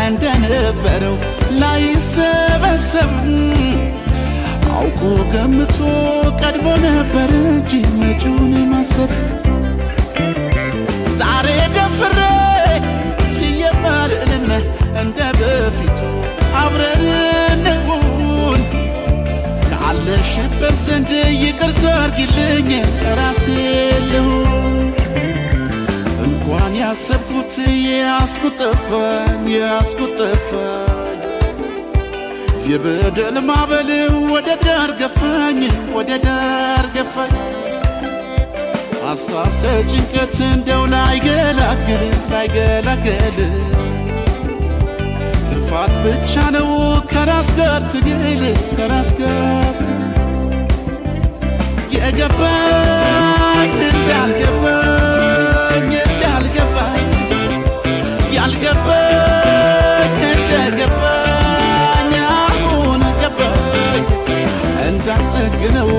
እንደነበረው ላይሰበሰብ አውቆ ገምቶ ቀድሞ ነበር እንጂ መጪውን ማሰብ ዛሬ ደፍሬ ችየማልልም እንደ በፊቱ አብረን እንሁን ካለሽበት ዘንድ ይቅርታ አድርጊልኝ ራሴ ልሁን እንኳን ያሰብኩት ያስኩት ጠፋኝ የበደል ማዕበል ወደ ዳር ገፋኝ ሐሳብ ተጭንቀት እንደው ላይገላግል ልፋት ብቻ ነው ከራስ ጋር ትግል የገባኝ እንዳልገባኝ ያልገባኝ እንደገባኝ አሁን ገባኝ እንዳልጠግነው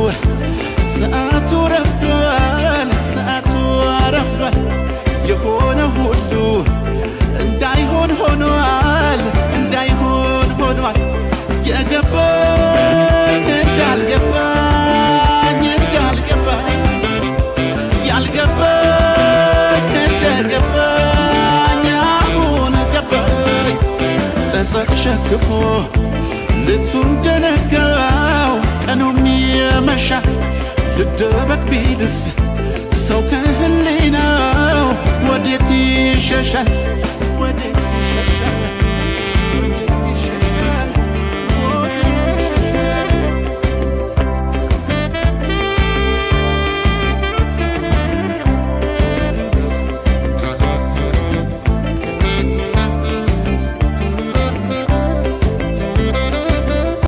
ሰዓቱ ረፍዷል የሆነ ሁሉ እንዳይሆን ሆኗል የገባኝ እንዳልገባኝ ያልገባኝ እንደገባኝ አሁን ገባኝ ጸጸት ሸክፎ ልቱን ደነጋው ቀኑም የመሻል ልደበቅ ቢልስ ሰው ከህሊናው ወዴት ይሸሻል